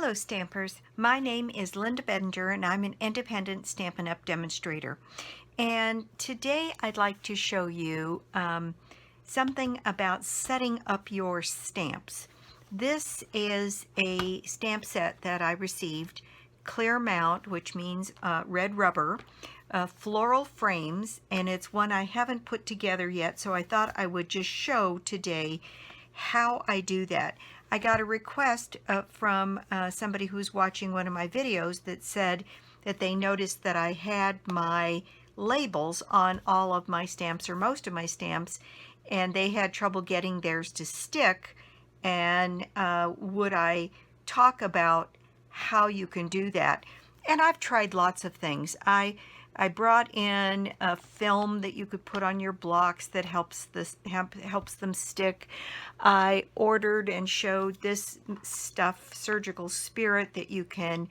Hello Stampers, my name is Linda Bedinger and I'm an independent Stampin' Up! Demonstrator. And today I'd like to show you something about setting up your stamps. This is a stamp set that I received, clear mount, which means red rubber, floral frames, and it's one I haven't put together yet, so I thought I would just show today how I do that. I got a request from somebody who's watching one of my videos that said that they noticed that I had my labels on all of my stamps, or most of my stamps, and they had trouble getting theirs to stick, and would I talk about how you can do that. And I've tried lots of things. I brought in a film that you could put on your blocks that helps them stick. I ordered and showed this stuff, Surgical Spirit, that you can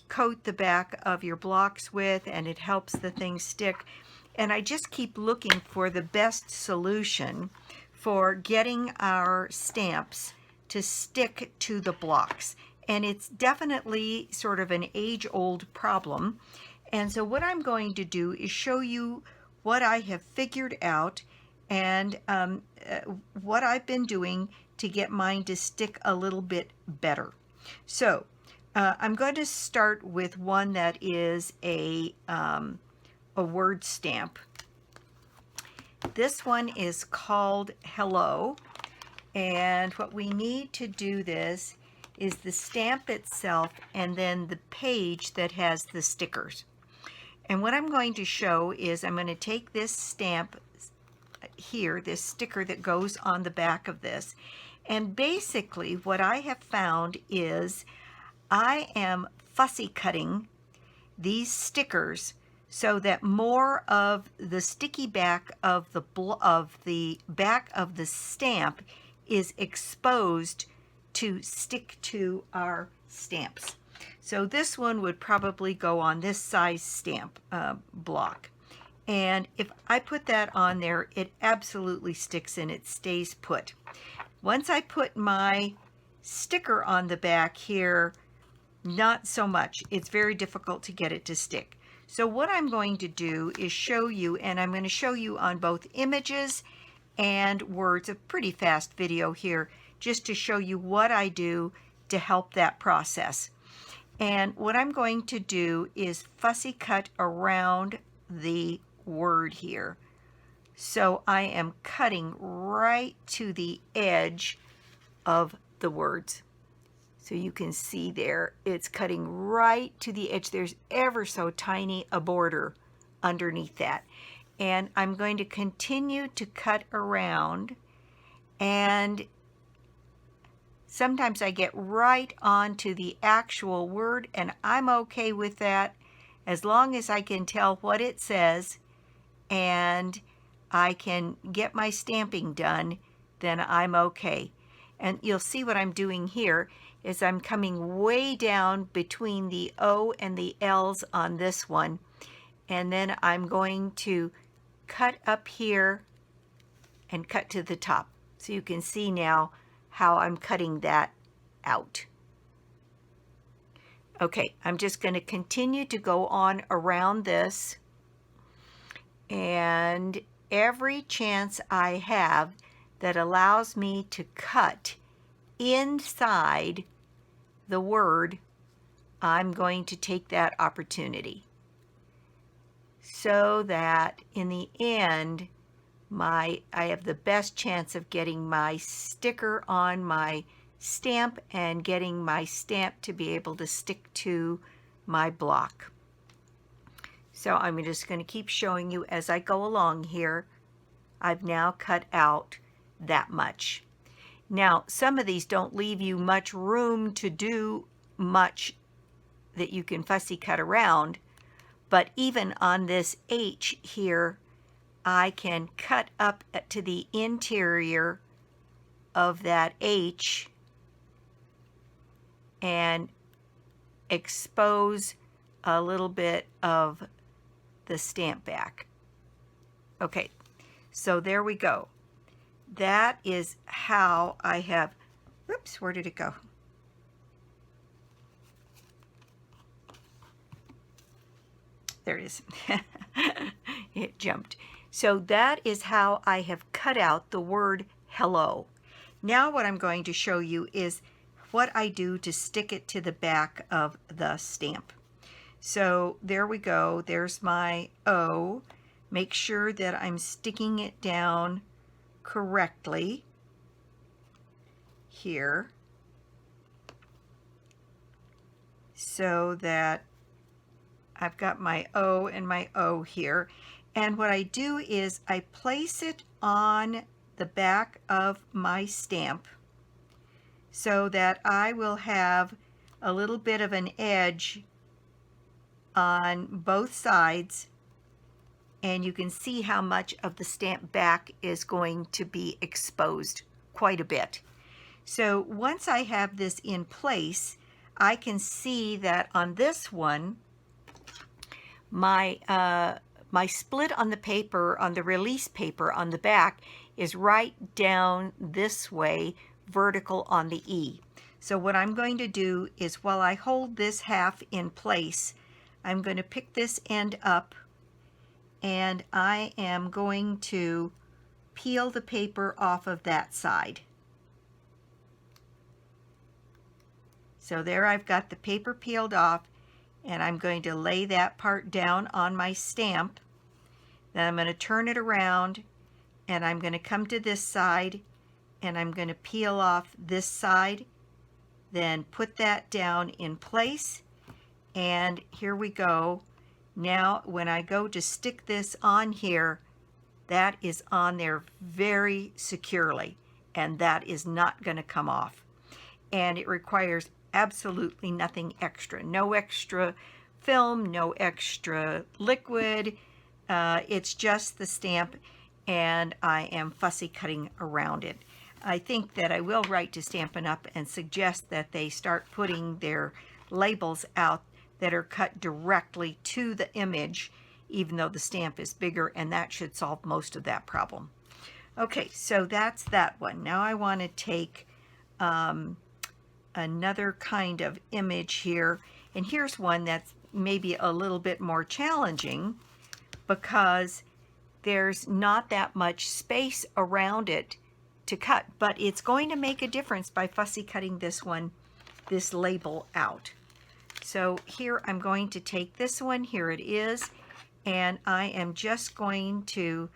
coat the back of your blocks with, and it helps the thing stick. And I just keep looking for the best solution for getting our stamps to stick to the blocks. And it's definitely sort of an age-old problem. And so what I'm going to do is show you what I have figured out and what I've been doing to get mine to stick a little bit better. So I'm going to start with one that is a word stamp. This one is called Hello, and what we need to do this is the stamp itself and then the page that has the stickers. And what I'm going to show is I'm going to take this stamp here, this sticker that goes on the back of this, and basically what I have found is I am fussy cutting these stickers so that more of the sticky back of the back of the stamp is exposed to stick to our stamps. So this one would probably go on this size stamp block. And if I put that on there, it absolutely sticks and it stays put. Once I put my sticker on the back here, not so much. It's very difficult to get it to stick. So what I'm going to do is show you, and I'm going to show you on both images and words, a pretty fast video here, just to show you what I do to help that process. And what I'm going to do is fussy cut around the word here. So I am cutting right to the edge of the words. So you can see there, it's cutting right to the edge. There's ever so tiny a border underneath that. And I'm going to continue to cut around, and sometimes I get right onto the actual word, and I'm okay with that as long as I can tell what it says and I can get my stamping done, then I'm okay. And you'll see what I'm doing here is I'm coming way down between the O and the L's on this one, and then I'm going to cut up here and cut to the top. So you can see now how I'm cutting that out. Okay, I'm just going to continue to go on around this, and every chance I have that allows me to cut inside the word, I'm going to take that opportunity so that in the end I have the best chance of getting my sticker on my stamp and getting my stamp to be able to stick to my block. So I'm just going to keep showing you as I go along here. I've now cut out that much. Now, some of these don't leave you much room to do much that you can fussy cut around, but even on this H here, I can cut up to the interior of that H and expose a little bit of the stamp back. Okay, so there we go. That is how I have, whoops, where did it go? there it is. It jumped. So that is how I have cut out the word hello. Now what I'm going to show you is what I do to stick it to the back of the stamp. So there we go. There's my O. Make sure that I'm sticking it down correctly here so that I've got my O and my O here. And what I do is I place it on the back of my stamp so that I will have a little bit of an edge on both sides, and you can see how much of the stamp back is going to be exposed, quite a bit. So once I have this in place, I can see that on this one, my split on the paper, on the release paper on the back, is right down this way, vertical on the E. So what I'm going to do is, while I hold this half in place, I'm going to pick this end up, and I am going to peel the paper off of that side. So there I've got the paper peeled off, and I'm going to lay that part down on my stamp. Then I'm going to turn it around, and I'm going to come to this side, and I'm going to peel off this side, then put that down in place, and here we go. Now when I go to stick this on here, that is on there very securely, and that is not going to come off. And it requires absolutely nothing extra. No extra film, no extra liquid. It's just the stamp, and I am fussy cutting around it. I think that I will write to Stampin' Up! And suggest that they start putting their labels out that are cut directly to the image, even though the stamp is bigger, and that should solve most of that problem. Okay, so that's that one. Now I want to take another kind of image here, and here's one that's maybe a little bit more challenging because there's not that much space around it to cut, but it's going to make a difference by fussy cutting this one, this label out. So here I'm going to take this one, here it is, and I am just going to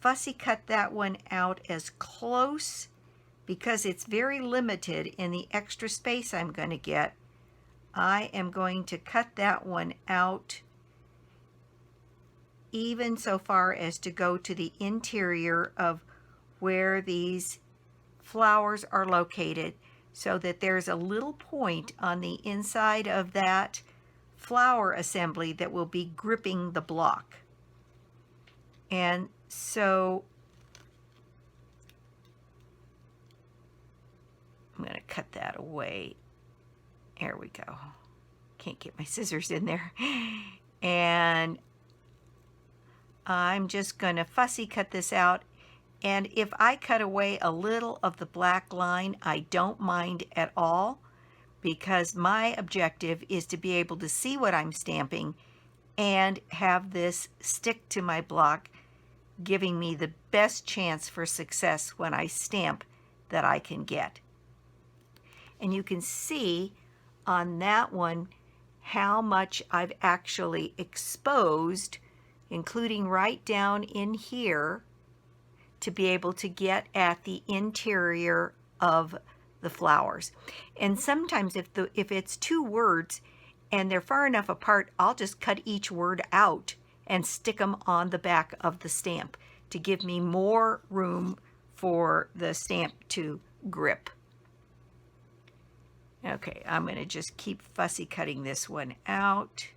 fussy cut that one out as close, because it's very limited in the extra space I'm going to get. I am going to cut that one out even so far as to go to the interior of where these flowers are located, so that there's a little point on the inside of that flower assembly that will be gripping the block. And so I'm going to cut that away. There we go. Can't get my scissors in there. And I'm just going to fussy cut this out. And if I cut away a little of the black line, I don't mind at all, because my objective is to be able to see what I'm stamping and have this stick to my block, giving me the best chance for success when I stamp that I can get. And you can see on that one how much I've actually exposed, including right down in here, to be able to get at the interior of the flowers. And sometimes if it's two words and they're far enough apart, I'll just cut each word out and stick them on the back of the stamp to give me more room for the stamp to grip. Okay, I'm going to just keep fussy cutting this one out.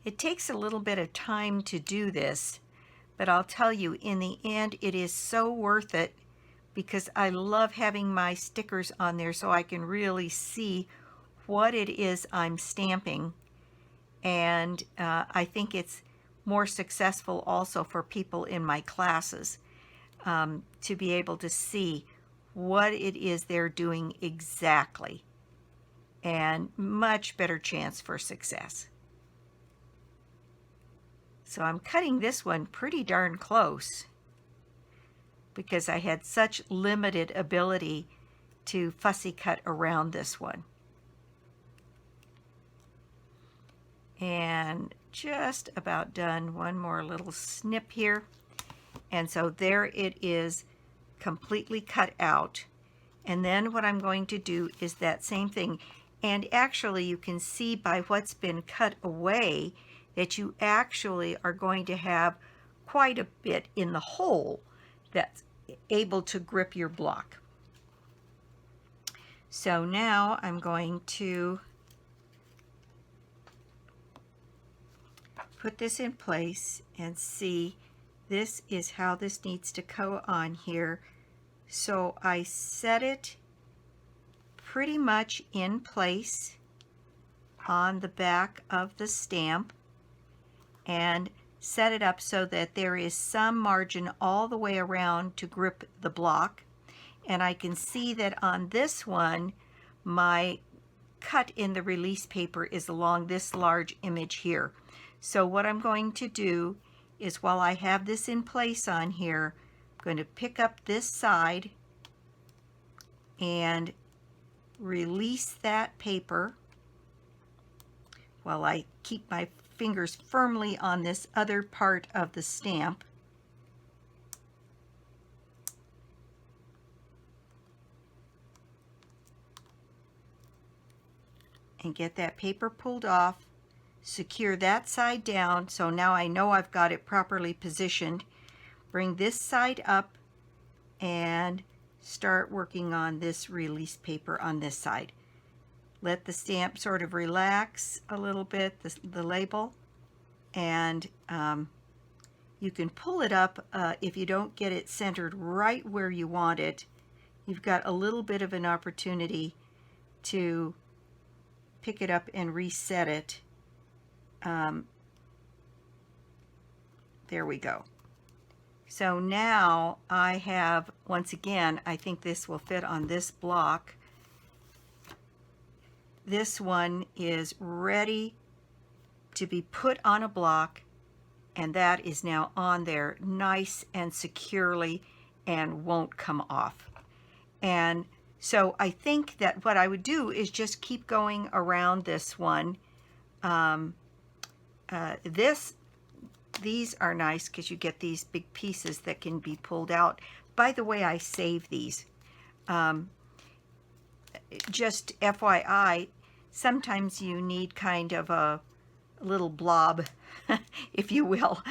It takes a little bit of time to do this, but I'll tell you, in the end, it is so worth it, because I love having my stickers on there so I can really see what it is I'm stamping. And I think it's more successful also for people in my classes, to be able to see what it is they're doing exactly, and much better chance for success. So I'm cutting this one pretty darn close because I had such limited ability to fussy cut around this one. And just about done. One more little snip here. And so there it is, completely cut out. And then what I'm going to do is that same thing. And actually you can see by what's been cut away that you actually are going to have quite a bit in the hole that's able to grip your block. So now I'm going to put this in place and see, this is how this needs to go on here. So I set it pretty much in place on the back of the stamp and set it up so that there is some margin all the way around to grip the block. And I can see that on this one, my cut in the release paper is along this large image here. So what I'm going to do is, while I have this in place on here, I'm going to pick up this side and release that paper while I keep my fingers firmly on this other part of the stamp. And get that paper pulled off, secure that side down, so now I know I've got it properly positioned. Bring this side up and start working on this release paper on this side. Let the stamp sort of relax a little bit, the label, and you can pull it up if you don't get it centered right where you want it. You've got a little bit of an opportunity to pick it up and reset it. There we go. So now I have, once again, I think this will fit on this block. This one is ready to be put on a block, and that is now on there nice and securely and won't come off. And so I think that what I would do is just keep going around this one. These are nice because you get these big pieces that can be pulled out. By the way, I save these. Just FYI, sometimes you need kind of a little blob, if you will,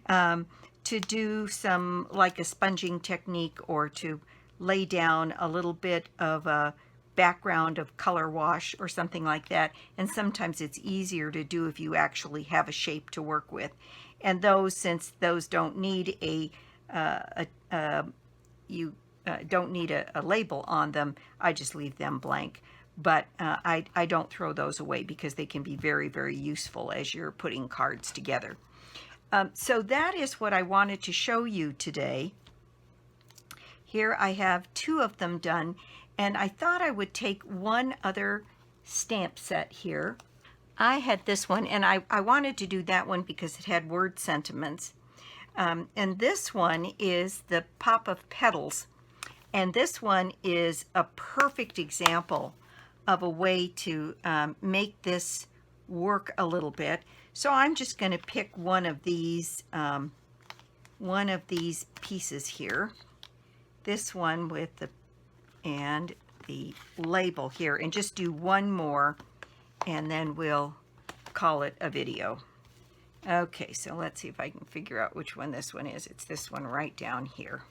to do some, like a sponging technique, or to lay down a little bit of a background of color wash or something like that. And sometimes it's easier to do if you actually have a shape to work with. And those, since those don't need don't need a label on them, I just leave them blank. But I don't throw those away because they can be very, very useful as you're putting cards together. So that is what I wanted to show you today. Here I have 2 of them done, and I thought I would take one other stamp set here. I had this one, and I wanted to do that one because it had word sentiments. And this one is the Pop of Petals. And this one is a perfect example of a way to make this work a little bit. So I'm just going to pick one of these pieces here. This one with the label here, and just do one more, and then we'll call it a video. Okay, so let's see if I can figure out which one this one is. It's this one right down here.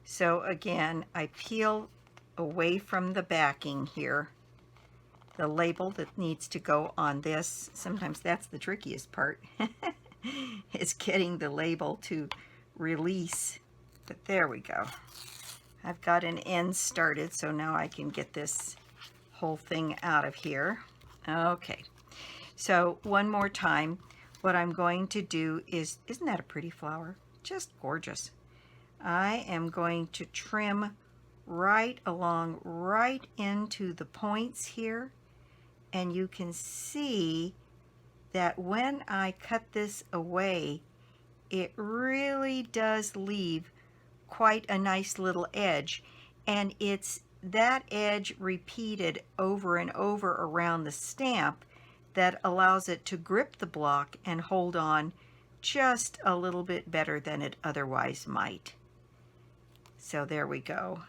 So again, I peel away from the backing here the label that needs to go on this. Sometimes that's the trickiest part, is getting the label to release. But there we go. I've got an end started, so now I can get this whole thing out of here. Okay, so one more time. what I'm going to do is, isn't that a pretty flower? Just gorgeous. I am going to trim right along, right into the points here. And you can see that when I cut this away, it really does leave quite a nice little edge. And it's that edge repeated over and over around the stamp that allows it to grip the block and hold on just a little bit better than it otherwise might. So there we go.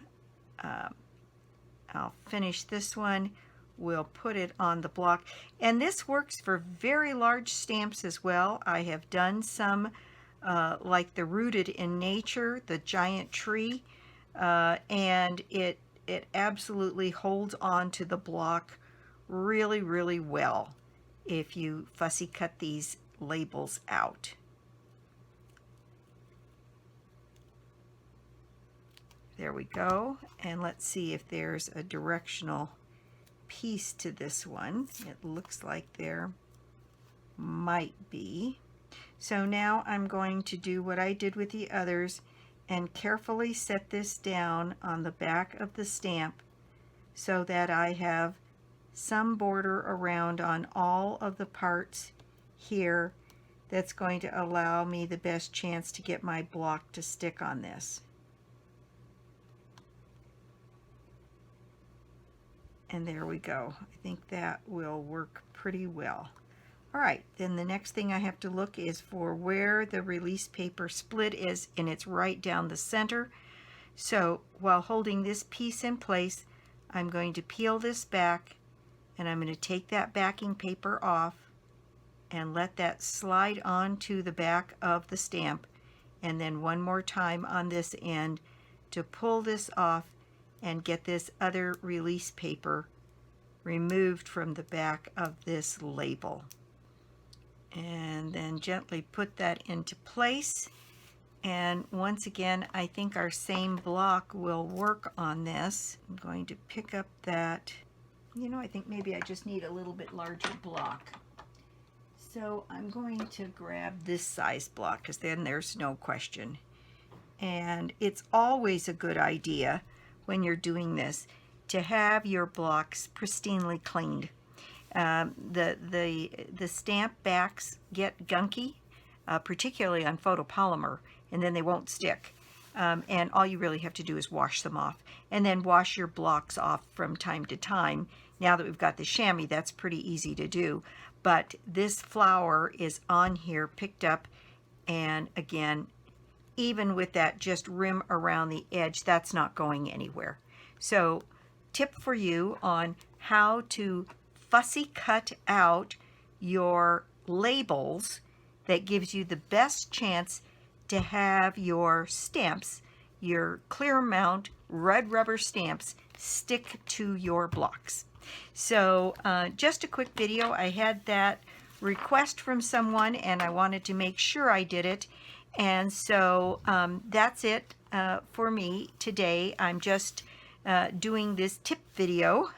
I'll finish this one. We'll put it on the block. And this works for very large stamps as well. I have done some like the Rooted in Nature, the giant tree, and it absolutely holds on to the block really, really well if you fussy cut these labels out. There we go. And let's see if there's a directional piece to this one. It looks like there might be. So now I'm going to do what I did with the others and carefully set this down on the back of the stamp so that I have some border around on all of the parts here that's going to allow me the best chance to get my block to stick on this. And there we go. I think that will work pretty well. All right, then the next thing I have to look is for where the release paper split is, and it's right down the center. So while holding this piece in place, I'm going to peel this back, and I'm going to take that backing paper off and let that slide onto the back of the stamp, and then one more time on this end to pull this off and get this other release paper removed from the back of this label. And then gently put that into place. And once again, I think our same block will work on this. I'm going to pick up that, I think maybe I just need a little bit larger block. So I'm going to grab this size block because then there's no question. And it's always a good idea when you're doing this to have your blocks pristinely cleaned. The stamp backs get gunky, particularly on photopolymer, and then they won't stick. And all you really have to do is wash them off, and then wash your blocks off from time to time. Now that we've got the chamois, that's pretty easy to do. But this flower is on here, picked up, and again, even with that just rim around the edge, that's not going anywhere. So, tip for you on how to fussy cut out your labels that gives you the best chance to have your stamps, your clear amount red rubber stamps, stick to your blocks. So just a quick video. I had that request from someone and I wanted to make sure I did it. And so that's it for me today. I'm just doing this tip video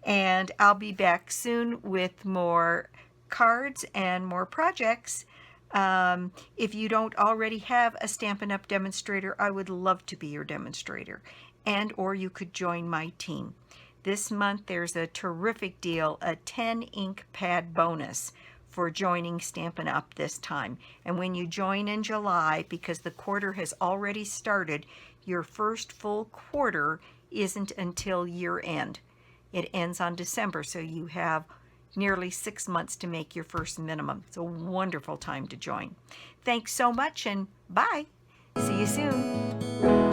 and I'll be back soon with more cards and more projects. If you don't already have a Stampin' Up! Demonstrator, I would love to be your demonstrator, and or you could join my team. This month there's a terrific deal, a 10 ink pad bonus for joining Stampin' Up! This time. And when you join in July, because the quarter has already started, your first full quarter isn't until year end. It ends on December, so you have nearly 6 months to make your first minimum. It's a wonderful time to join. Thanks so much and bye. See you soon.